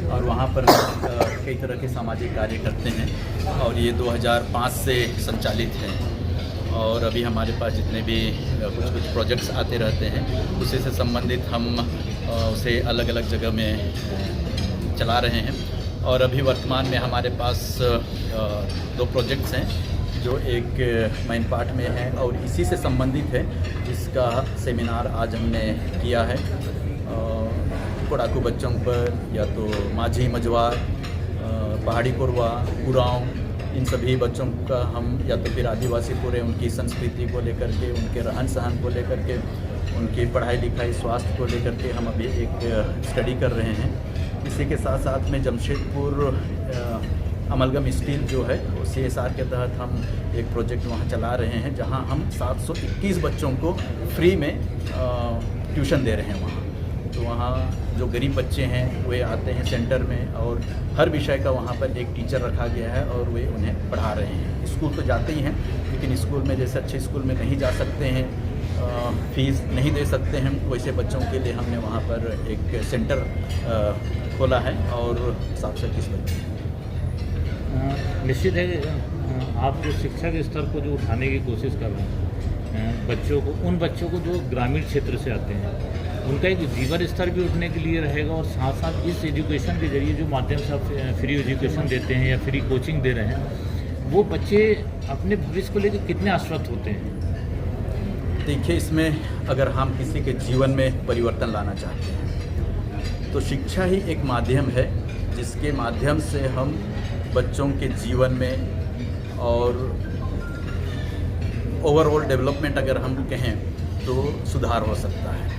और वहाँ पर कई तरह के सामाजिक कार्य करते हैं और ये 2005 से संचालित है। और अभी हमारे पास जितने भी कुछ प्रोजेक्ट्स आते रहते हैं उसी से संबंधित हम उसे अलग अलग जगह में चला रहे हैं। और अभी वर्तमान में हमारे पास 2 प्रोजेक्ट्स हैं जो एक मैनपाट में है और इसी से संबंधित है, जिसका सेमिनार आज हमने किया है। पढ़ाकू बच्चों पर या तो माझी मझवार, पहाड़ी कोरवा, उरांव, इन सभी बच्चों का हम या तो फिर आदिवासी पूरे उनकी संस्कृति को लेकर के, उनके रहन सहन को लेकर के, उनकी पढ़ाई लिखाई, स्वास्थ्य को लेकर के हम अभी एक स्टडी कर रहे हैं। इसी के साथ साथ में जमशेदपुर अमलगम स्टील जो है वो CSR के तहत हम एक प्रोजेक्ट वहाँ चला रहे हैं, जहाँ हम 721 बच्चों को फ्री में ट्यूशन दे रहे हैं वहाँ। तो वहाँ जो गरीब बच्चे हैं वे आते हैं सेंटर में और हर विषय का वहाँ पर एक टीचर रखा गया है और वे उन्हें पढ़ा रहे हैं। स्कूल तो जाते ही हैं, लेकिन स्कूल में जैसे अच्छे स्कूल में नहीं जा सकते हैं, फीस नहीं दे सकते हैं, वैसे बच्चों के लिए हमने वहाँ पर एक सेंटर खोला है और 721 बच्चे। निश्चित है आप जो शिक्षा के स्तर को जो उठाने की कोशिश कर रहे हैं बच्चों को, उन बच्चों को जो ग्रामीण क्षेत्र से आते हैं उनका एक जीवन स्तर भी उठने के लिए रहेगा और साथ साथ इस एजुकेशन के जरिए जो माध्यम से आप फ्री एजुकेशन देते हैं या फ्री कोचिंग दे रहे हैं, वो बच्चे अपने भविष्य को लेकर कितने आश्वस्त होते हैं? देखिए, इसमें अगर हम किसी के जीवन में परिवर्तन लाना चाहते हैं तो शिक्षा ही एक माध्यम है जिसके माध्यम से हम बच्चों के जीवन में और ओवरऑल डेवलपमेंट अगर हम कहें तो सुधार हो सकता है।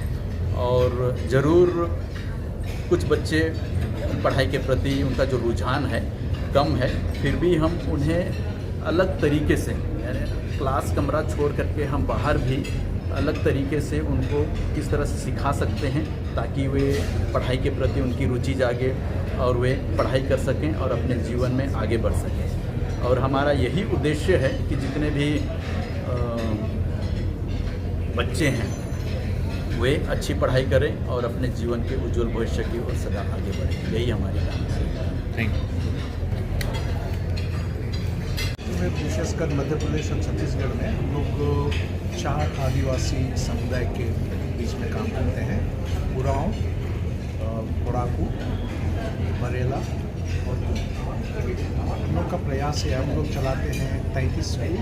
और ज़रूर कुछ बच्चे पढ़ाई के प्रति उनका जो रुझान है कम है, फिर भी हम उन्हें अलग तरीके से, यानी क्लास कमरा छोड़ करके हम बाहर भी अलग तरीके से उनको किस तरह से सिखा सकते हैं ताकि वे पढ़ाई के प्रति उनकी रुचि जागे और वे पढ़ाई कर सकें और अपने जीवन में आगे बढ़ सकें। और हमारा यही उद्देश्य है कि जितने भी बच्चे हैं वे अच्छी पढ़ाई करें और अपने जीवन के उज्जवल भविष्य की ओर सदा आगे बढ़ें, यही हमारी कामना है। Thank you. विशेषकर मध्य प्रदेश और छत्तीसगढ़ में हम लोग 4 आदिवासी समुदाय के बीच में काम करते हैं। उरांव, पढ़ाकू, बरेला और हम लोग का प्रयास है, हम लोग चलाते हैं 33 स्कूल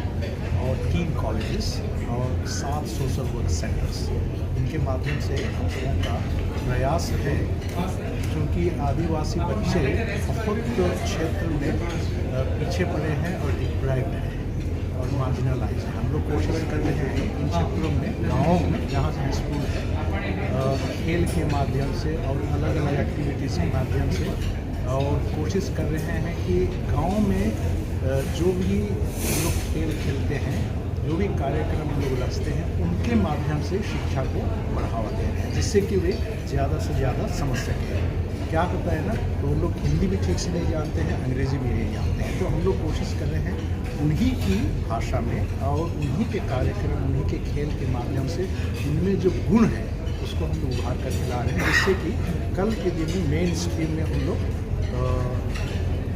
और 3 कॉलेजेस और 7 सोशल वर्क सेंटर्स। इनके माध्यम से हम लोगों का प्रयास है, क्योंकि आदिवासी बच्चे बहुत क्षेत्र में पीछे पड़े हैं और डिप्राइव्ड हैं और मार्जिनलाइज हैं। हम लोग कोशिश कर रहे हैं इन क्षेत्रों में, गाँवों में जहाँ से स्कूल है, खेल के माध्यम से और अलग अलग एक्टिविटीज़ के माध्यम से, और कोशिश कर रहे हैं कि गांव में जो भी लोग खेल खेलते हैं, जो भी कार्यक्रम लोग रचते हैं, उनके माध्यम से शिक्षा को बढ़ावा दे रहे हैं, जिससे कि वे ज़्यादा से ज़्यादा समझ सकें। क्या होता है ना, तो उन लोग हिंदी भी ठीक से नहीं जानते हैं, अंग्रेज़ी भी नहीं जानते हैं, तो हम लोग कोशिश कर रहे हैं उन्हीं की भाषा में और उन्हीं के कार्यक्रम, उन्हीं के खेल के माध्यम से उनमें जो गुण है उसको हम लोग उभार कर ला रहे हैं, जिससे कि कल के दिन में मेन स्ट्रीम में हम लोग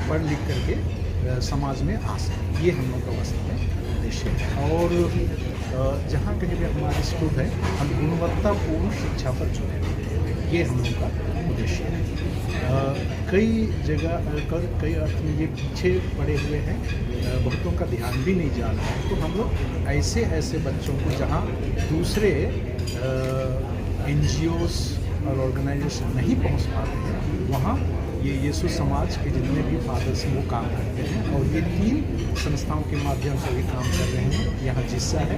पढ़ लिख करके समाज में आ सकें। ये हम लोग का वास्तव में उद्देश्य है। और जहाँ कहीं भी हमारे स्कूल है, हम गुणवत्तापूर्ण शिक्षा पर जोड़ें, ये हम लोग का उद्देश्य है। कई जगह कई अर्थ में ये पीछे पड़े हुए हैं, बहुतों का ध्यान भी नहीं जा रहा है, तो हम लोग ऐसे ऐसे बच्चों को जहाँ दूसरे NGOs और ऑर्गेनाइजेशन नहीं पहुँच पाते हैं, वहाँ ये यीशु समाज के जितने भी फादर्स हैं वो काम करते हैं और ये 3 संस्थाओं के माध्यम से भी काम कर रहे हैं। यहाँ जिस्सा है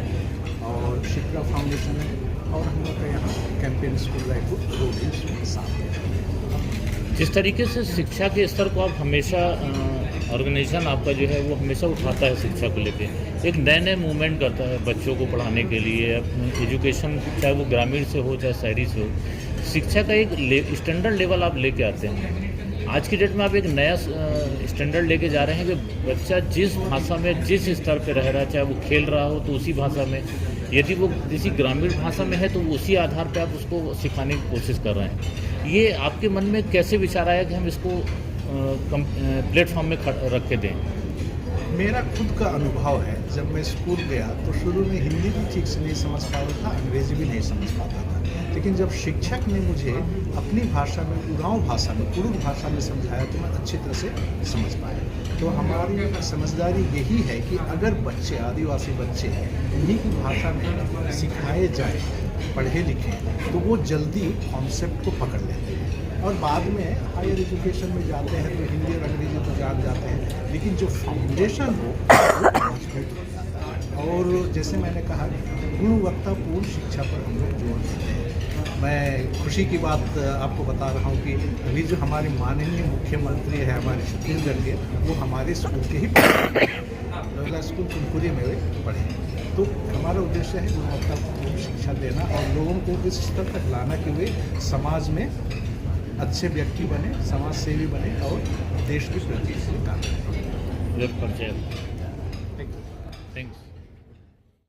और शिप्रा फाउंडेशन है और हम लोग का यहाँ कैंपेन स्कूल रायपुर 2 दिन साथ है। जिस तरीके से शिक्षा के स्तर को आप हमेशा ऑर्गेनाइजेशन आपका जो है वो हमेशा उठाता है शिक्षा को लेके, एक नए मूवमेंट करता है बच्चों को पढ़ाने के लिए, एजुकेशन चाहे वो ग्रामीण से हो चाहे शहरी से हो, शिक्षा का एक स्टैंडर्ड लेवल आप लेके आते हैं। आज की डेट में आप एक नया स्टैंडर्ड लेके जा रहे हैं कि बच्चा जिस भाषा में जिस स्तर पे रह रहा है, चाहे वो खेल रहा हो तो उसी भाषा में, यदि वो किसी ग्रामीण भाषा में है तो उसी आधार पे आप उसको सिखाने की कोशिश कर रहे हैं। ये आपके मन में कैसे विचार आया कि हम इसको प्लेटफॉर्म में रख के दें? मेरा खुद का अनुभव है, जब मैं स्कूल गया तो शुरू में हिंदी भी ठीक से नहीं समझ पाता था, अंग्रेजी भी नहीं समझ पाता था, लेकिन जब शिक्षक ने मुझे अपनी भाषा में, उरांव भाषा में, कुरुक भाषा में समझाया तो मैं अच्छी तरह से समझ पाया। तो हमारी समझदारी यही है कि अगर बच्चे, आदिवासी बच्चे इन्हीं की भाषा में सिखाए जाए, पढ़े लिखें, तो वो जल्दी कॉन्सेप्ट को पकड़ लेते हैं और बाद में हायर एजुकेशन में जाते हैं तो हिंदी और अंग्रेजी तो जान जाते हैं, लेकिन जो फाउंडेशन हो वो मजबूत हो जाता है। और जैसे मैंने कहा, गुणवत्तापूर्ण शिक्षा पर हम लोग जोर देते हैं। मैं खुशी की बात आपको बता रहा हूँ कि अभी जो हमारे माननीय मुख्यमंत्री है हमारे छत्तीसगढ़ के, वो हमारे स्कूल के ही पहला स्कूल कुनकुरी में पढ़े। तो हमारा उद्देश्य है गुणवत्तापूर्ण शिक्षा देना और लोगों को इस स्तर तक लाना कि वे समाज में अच्छे व्यक्ति बने, समाज सेवी बने और देश की प्रगति के लिए काम करें। थैंक्स।